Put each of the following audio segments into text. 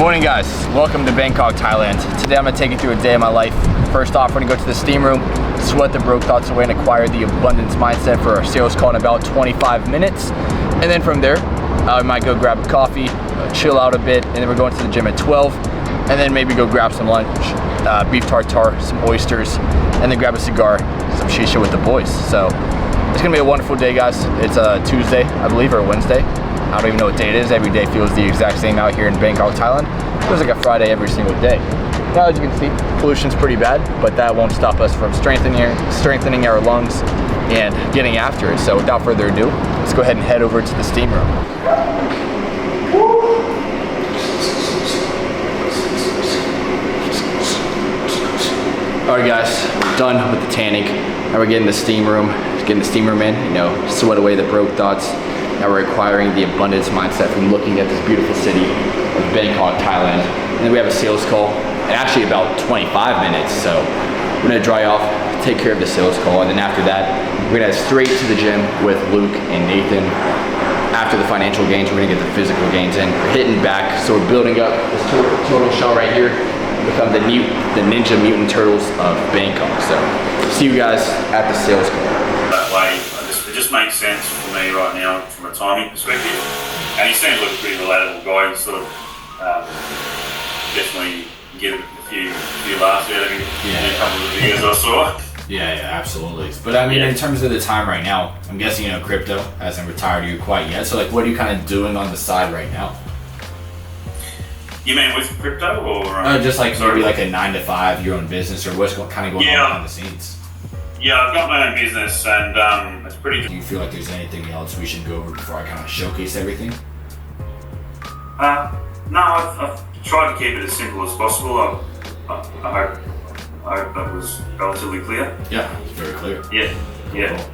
Morning guys, welcome to Bangkok, Thailand. Today I'm going to take you through a day of my life. First off, we're going to go to the steam room, sweat the broke thoughts away and acquire the abundance mindset for our sales call in about 25 minutes. And then from there, I might go grab a coffee, chill out a bit, and then we're going to the gym at 12. And then maybe go grab some lunch, beef tartare, some oysters, and then grab a cigar, some shisha with the boys. So it's going to be a wonderful day guys. It's a Tuesday, I believe, or a Wednesday. I don't even know what day it is. Every day feels the exact same out here in Bangkok, Thailand. It feels like a Friday every single day. Now, as you can see, pollution's pretty bad, but that won't stop us from strengthening our lungs and getting after it. So without further ado, let's go ahead and head over to the steam room. All right, guys, we're done with the tanning. Now we're getting the steam room in, you know, sweat away the broke thoughts. Now we're acquiring the abundance mindset from looking at this beautiful city of Bangkok, Thailand. And then we have a sales call in actually about 25 minutes. So we're gonna dry off, take care of the sales call. And then after that, we're gonna head straight to the gym with Luke and Nathan. After the financial gains, we're gonna get the physical gains in. We're hitting back, so we're building up this total shell right here. Become the Ninja Mutant Turtles of Bangkok. So see you guys at the sales call. That way, it just makes sense for me right now from a timing perspective. And he seems like a pretty relatable guy. He's sort of definitely get a few laughs out of him in a couple of videos I saw. Yeah, absolutely. But I mean, in terms of the time right now, I'm guessing, you know, crypto hasn't retired you quite yet. So like, what are you kind of doing on the side right now? You mean with crypto or? Just like maybe like a 9 to 5, your own business, or what's kind of going on behind the scenes? Yeah, I've got my own business and it's pretty good. Do you feel like there's anything else we should go over before I kind of showcase everything? No, I've tried to keep it as simple as possible. I hope that was relatively clear. Yeah, very clear. Yeah. Cool.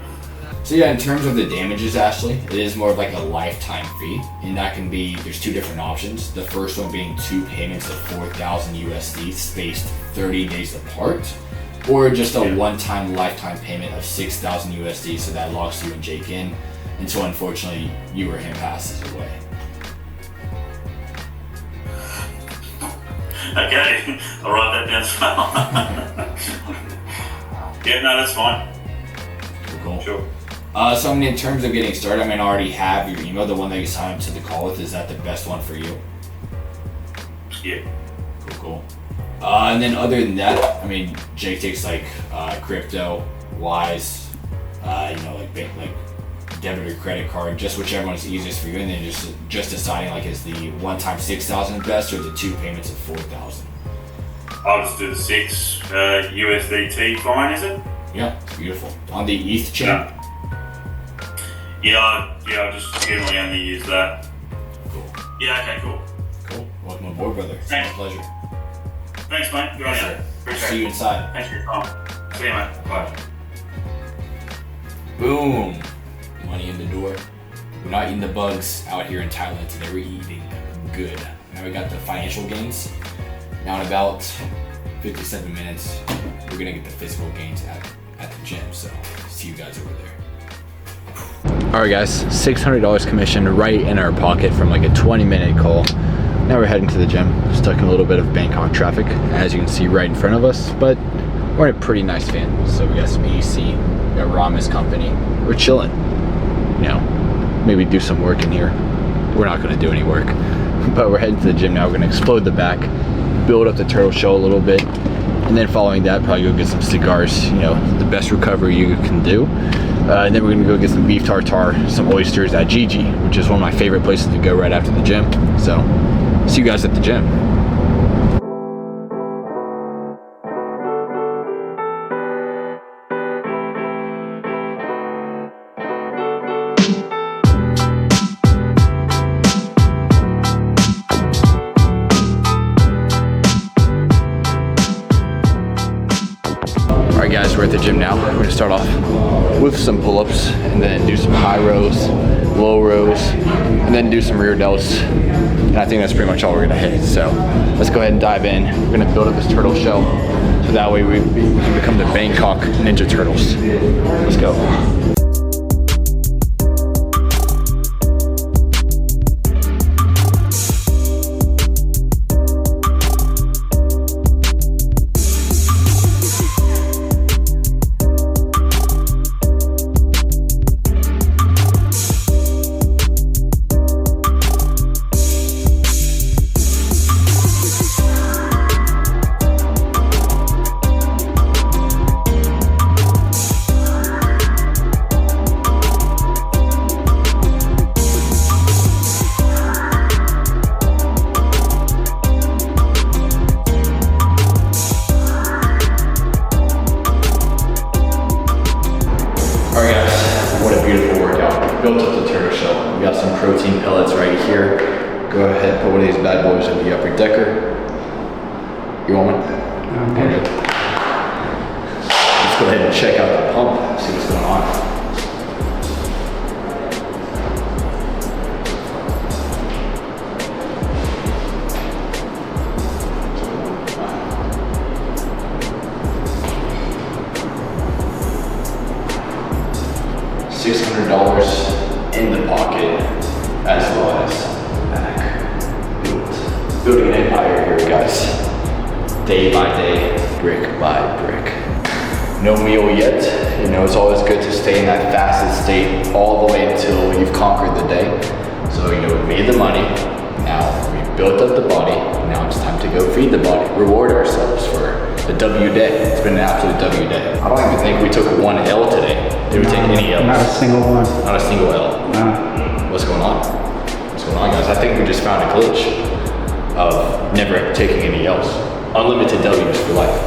So yeah, in terms of the damages, Ashley, it is more of like a lifetime fee, and that can be, there's two different options. The first one being 2 payments of 4,000 USD spaced 30 days apart, or just a one-time lifetime payment of 6,000 USD, so that locks you and Jake in until unfortunately you or him passes away. Okay, I'll write that down as well. Yeah, no, that's fine. Cool. Sure. So I mean, in terms of getting started, I mean, I already have your email, the one that you signed up to the call with. Is that the best one for you? Yeah. Cool. And then other than that, I mean, Jake takes like crypto, Wise, you know, like debit or credit card, just whichever one's easiest for you, and then just deciding like, is the one-time 6,000 best or the 2 payments of 4,000? I'll just do the 6 USDT fine, is it? Yeah, it's beautiful. On the ETH chain? Yeah, I just generally only use that. Cool. Yeah, okay, cool. Cool. Welcome aboard, brother. It's Thanks. my pleasure. Thanks, mate. Good on you. Appreciate See you it. inside. Thanks for your time. See you, mate. Bye. Boom. Money in the door. We're not eating the bugs out here in Thailand today. We're eating good. Now we got the financial gains. Now in about 57 minutes, we're gonna get the physical gains at the gym. So see you guys over there. All right, guys. $600 commission right in our pocket from like a 20-minute call. Now we're heading to the gym. Stuck in a little bit of Bangkok traffic, as you can see right in front of us, but we're in a pretty nice van. So we got some AC, we got Rama's company. We're chilling. You know, maybe do some work in here. We're not gonna do any work, but we're heading to the gym now. We're gonna explode the back, build up the turtle shell a little bit, and then following that, probably go get some cigars, you know, the best recovery you can do. And then we're gonna go get some beef tartare, some oysters at Gigi, which is one of my favorite places to go right after the gym. So, see you guys at the gym. Alright guys, we're at the gym now. We're gonna start off with some pull-ups and then do some high rows, low rows, and then do some rear delts. And I think that's pretty much all we're gonna hit. So let's go ahead and dive in. We're gonna build up this turtle shell so that way we can become the Bangkok Ninja Turtles. Let's go. turtle shell. We got some protein pellets right here. Go ahead, put one of these bad boys in the upper decker. You want one? Okay. Let's go ahead and check out the pump, see what's going on. $600 in the pocket, as well as back. Building an empire here, guys. Day by day, brick by brick. No meal yet. You know, it's always good to stay in that fasted state all the way until you've conquered the day. So, you know, we made the money. Now we built up the body. Now it's time to go feed the body. Reward ourselves for the W day. It's been an absolute W day. I don't even think we took one L today. Did we take any L's? Not a single one. Not a single L. No. What's going on? What's going on, guys? I think we just found a glitch of never taking any L's. Unlimited W's for life.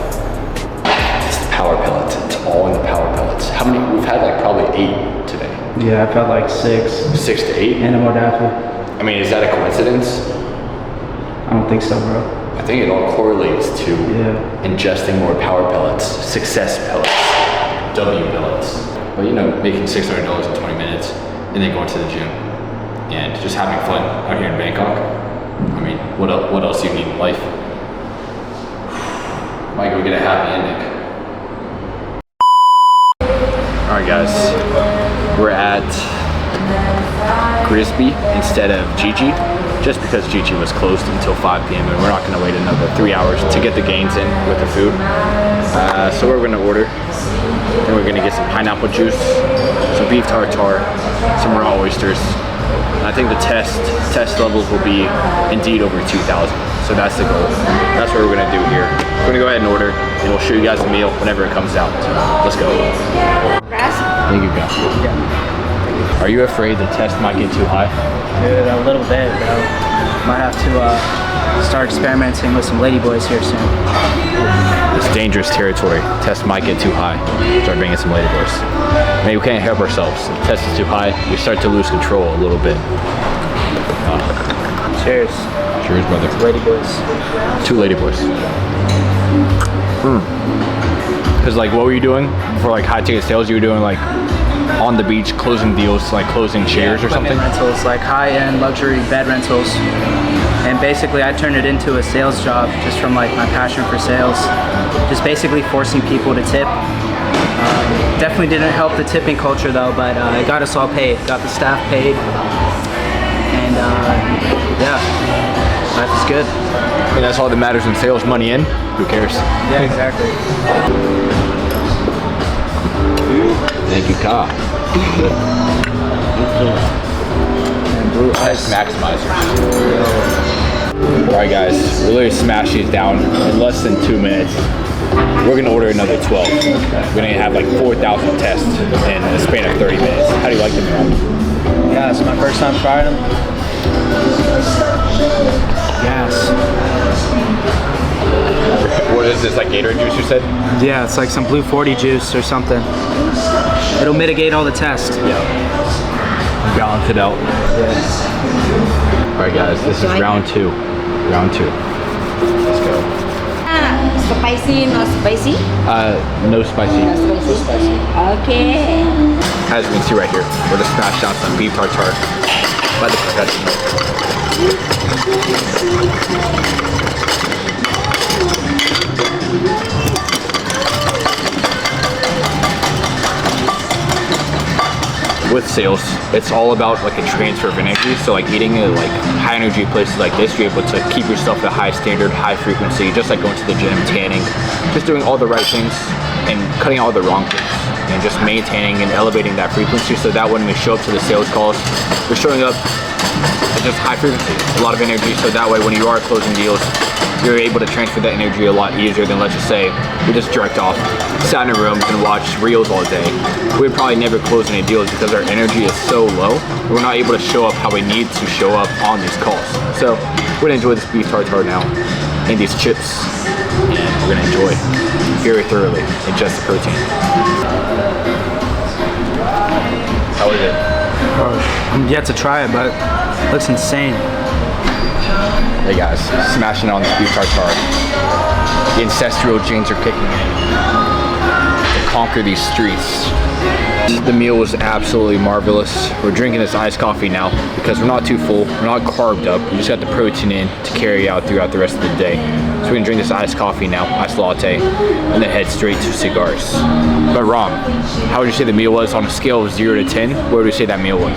It's the power pellet. It's all in the power pellets. How many? We've had like probably 8 today. Yeah, I felt like 6. 6 to 8? And a modafinil. I mean, is that a coincidence? I don't think so, bro. I think it all correlates to ingesting more power pellets, success pellets, W pellets. But you know, making $600 in 20 minutes and then going to the gym and just having fun out here in Bangkok. I mean, what else do you need in life? Might go get a happy ending. All right, guys, we're at Grisby instead of Gigi, just because Gigi was closed until 5 p.m. and we're not gonna wait another 3 hours to get the gains in with the food. So we're gonna order, and we're gonna get some pineapple juice, some beef tartare, some raw oysters. And I think the test levels will be indeed over 2,000. So that's the goal. That's what we're gonna do here. We're gonna go ahead and order, and we'll show you guys the meal whenever it comes out. Let's go. Thank you, guys. Yeah. Are you afraid the test might get too high? Dude, a little bit, bro. Might have to start experimenting with some ladyboys here soon. It's dangerous territory. Test might get too high. Start bringing some ladyboys. Maybe we can't help ourselves. If the test is too high, we start to lose control a little bit. Cheers. Cheers, brother. Ladyboys. 2 ladyboys. Because like, what were you doing for like high ticket sales? You were doing like on the beach, closing deals, like closing chairs or something? Rentals, like high-end luxury bed rentals. And basically I turned it into a sales job just from like my passion for sales. Just basically forcing people to tip. Definitely didn't help the tipping culture though, but it got us all paid, got the staff paid. And yeah, life is good. And that's all that matters in sales, money in, who cares? Yeah, exactly. Thank you, Ka. And blue Test ice. maximizers. Alright guys, we literally smashed these down in less than 2 minutes. We're gonna order another 12. We're gonna have like 4,000 tests in a span of 30 minutes. How do you like them, Rob? Yeah, it's my first time trying them. Yes. What is this, like Gatorade juice you said? Yeah, it's like some Blue 40 juice or something. It'll mitigate all the tests. Yeah. Balance it out. Yeah. Alright guys, this is round 2. Round 2. Let's go. Spicy, not spicy? No spicy. No spicy. Okay. As you can see right here, we're just smashed down some beef tartare by the professional. With sales, it's all about like a transfer of energy. So like eating at like high energy places like this, you're able to keep yourself at a high standard, high frequency, just like going to the gym, tanning, just doing all the right things and cutting out all the wrong things and just maintaining and elevating that frequency so that when we show up to the sales calls, we're showing up at just high frequency, a lot of energy, so that way when you are closing deals, you're able to transfer that energy a lot easier than, let's just say, we just jerked off, sat in a room and watched reels all day. We would probably never close any deals because our energy is so low. We're not able to show up how we need to show up on these calls. So we're gonna enjoy this beef tartare now and these chips, and we're gonna enjoy very thoroughly ingest the protein. How is it? I'm yet to try it, but it looks insane. Hey guys, smashing on this beef tartare. The ancestral genes are kicking in to conquer these streets. The meal was absolutely marvelous. We're drinking this iced coffee now because we're not too full, we're not carved up. We just got the protein in to carry out throughout the rest of the day. So we're gonna drink this iced coffee now, iced latte, and then head straight to cigars. But Ram, how would you say the meal was on a scale of 0 to 10? Where would you say that meal was?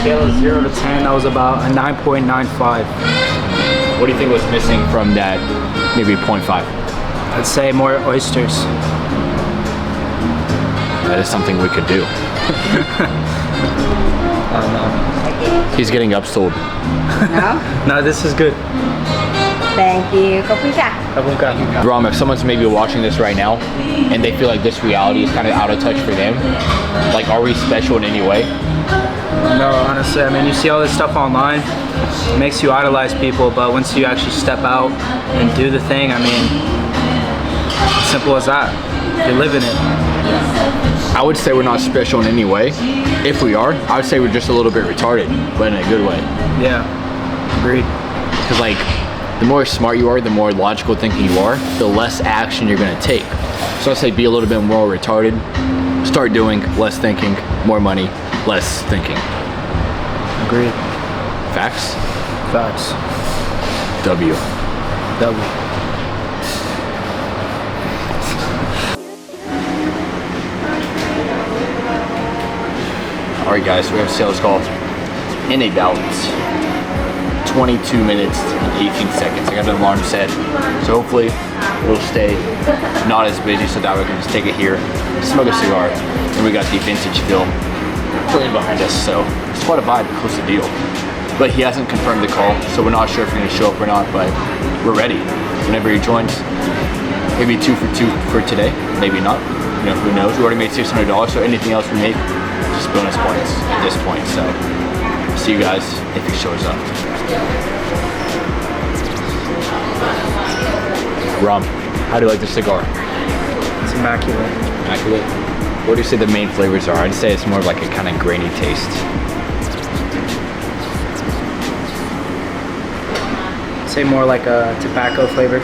Scale of 0 to 10, that was about a 9.95. What do you think was missing from that maybe 0.5? I'd say more oysters. That is something we could do. I don't know. He's getting upsold. No? No, this is good. Thank you. Kopi kah? Ram, if someone's maybe watching this right now and they feel like this reality is kind of out of touch for them, like are we special in any way? No, honestly, I mean, you see all this stuff online, it makes you idolize people, but once you actually step out and do the thing, I mean, simple as that. You're living it. I would say we're not special in any way. If we are, I would say we're just a little bit retarded, but in a good way. Yeah, agreed. Because like, the more smart you are, the more logical thinking you are, the less action you're gonna take. So I'd say be a little bit more retarded, start doing, less thinking, more money, less thinking. Agreed. Facts? Facts. W. W. Alright guys, we have a sales call in about 22 minutes and 18 seconds. I got an alarm set, so hopefully we'll stay not as busy so that we can just take it here, smoke a cigar, and we got the vintage film playing behind us, so it's quite a vibe, close the deal. But he hasn't confirmed the call, so we're not sure if we're gonna show up or not, but we're ready. Whenever he joins, maybe 2 for 2 for today, maybe not. You know, who knows? We already made $600, so anything else we make, just bonus points at this point. So, see you guys if he shows up. Rum, how do you like the cigar? It's immaculate. Immaculate. What do you say the main flavors are? I'd say it's more of like a kind of grainy taste. I'd say more like a tobacco flavor.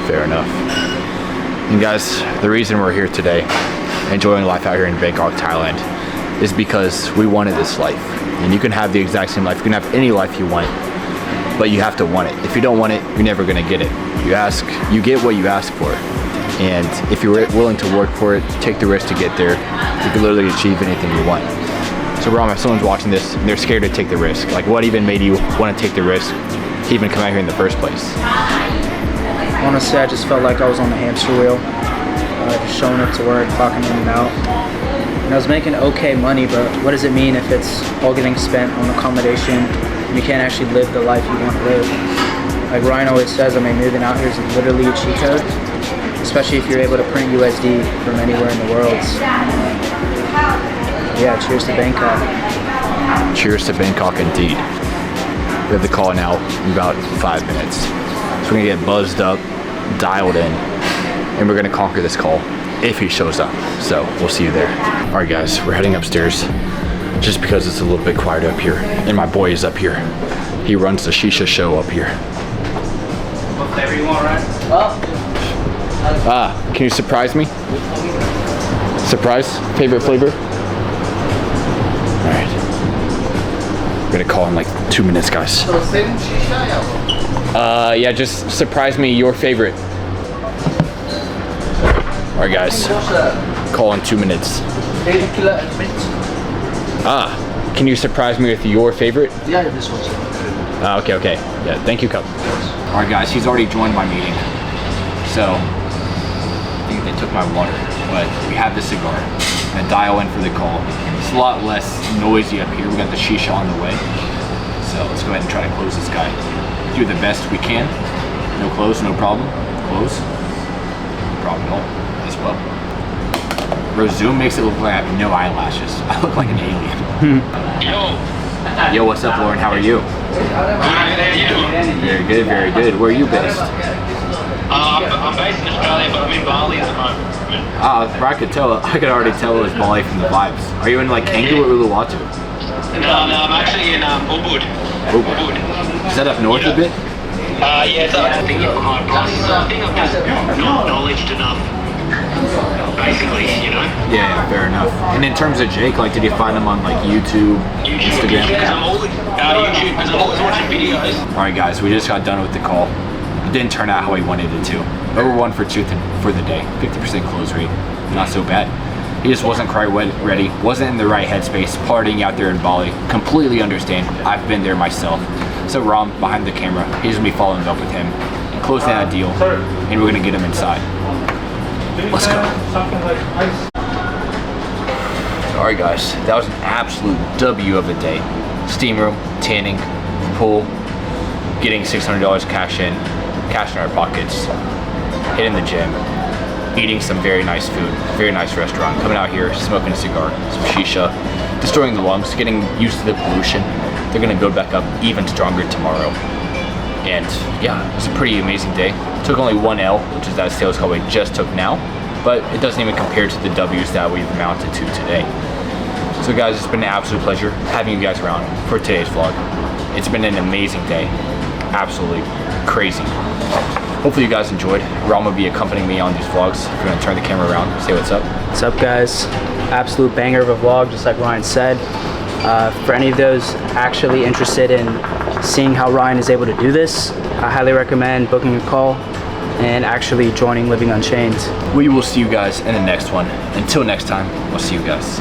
Fair enough. And guys, the reason we're here today, enjoying life out here in Bangkok, Thailand, is because we wanted this life. And you can have the exact same life. You can have any life you want, but you have to want it. If you don't want it, you're never gonna get it. You get what you ask for. And if you're willing to work for it, take the risk to get there, you can literally achieve anything you want. So Ram, if someone's watching this and they're scared to take the risk, like what even made you want to take the risk to even come out here in the first place? Honestly, I just felt like I was on the hamster wheel, just showing up to work, clocking in and out. And I was making okay money, but what does it mean if it's all getting spent on accommodation and you can't actually live the life you want to live? Like Ryan always says, I mean, moving out here is literally a cheat code, especially if you're able to print USD from anywhere in the world. So, yeah, cheers to Bangkok. Cheers to Bangkok indeed. We have the call now in about 5 minutes. So we're gonna get buzzed up, dialed in, and we're gonna conquer this call if he shows up. So we'll see you there. All right guys, we're heading upstairs just because it's a little bit quiet up here. And my boy is up here. He runs the shisha show up here. What flavor you want, Ryan? Can you surprise me? Surprise? Favorite flavor? All right. We're gonna call in like 2 minutes, guys. Yeah, just surprise me your favorite. All right, guys. Call in 2 minutes. Can you surprise me with your favorite? Yeah, this one's Okay. Yeah, thank you, Cup. All right, guys, he's already joined my meeting. So, I think they took my water, but we have the cigar. I'm gonna dial in for the call. It's a lot less noisy up here. We got the shisha on the way. So let's go ahead and try to close this guy. Do the best we can. No close, no problem. Close. No problem at all, as well. Resume makes it look like I have no eyelashes. I look like an alien. Yo, what's up, Lauren? How are you? Very good, very good. Where are you based? I'm based in Australia, but I'm in Bali at the moment. I could tell. I could already tell it was Bali from the vibes. Are you in like Kangaroo or Uluwatu? No, I'm actually in Ubud. Ubud. Is that up north a bit? Yeah, so I think behind Bali. So I think I've just not knowledged enough, basically, you know? Yeah, fair enough. And in terms of Jake, like, did you find him on like YouTube, Instagram? Because I'm always YouTube, because I'm always watching videos. All right, guys, we just got done with the call. It didn't turn out how we wanted it to. Over 1 for truth for the day. 50% close rate. Not so bad. He just wasn't quite ready. Wasn't in the right headspace. Partying out there in Bali. Completely understand. I've been there myself. So Ram, behind the camera, he's gonna be following up with him, closing out a deal, and we're gonna get him inside. Let's go. All right, guys, that was an absolute W of the day. Steam room, tanning, pool, getting $600 cash in our pockets, hitting the gym, eating some very nice food, very nice restaurant, coming out here, smoking a cigar, some shisha, destroying the lungs, getting used to the pollution. They're gonna build back up even stronger tomorrow. And yeah, it's a pretty amazing day. Took only 1 L, which is that sales call we just took now, but it doesn't even compare to the W's that we've mounted to today. So guys, it's been an absolute pleasure having you guys around for today's vlog. It's been an amazing day, absolutely crazy. Hopefully you guys enjoyed. Ram will be accompanying me on these vlogs. We're gonna turn the camera around, say what's up. What's up, guys? Absolute banger of a vlog, just like Ryan said. For any of those actually interested in seeing how Ryan is able to do this, I highly recommend booking a call and actually joining Living Unchained. We will see you guys in the next one. Until next time, I'll see you guys.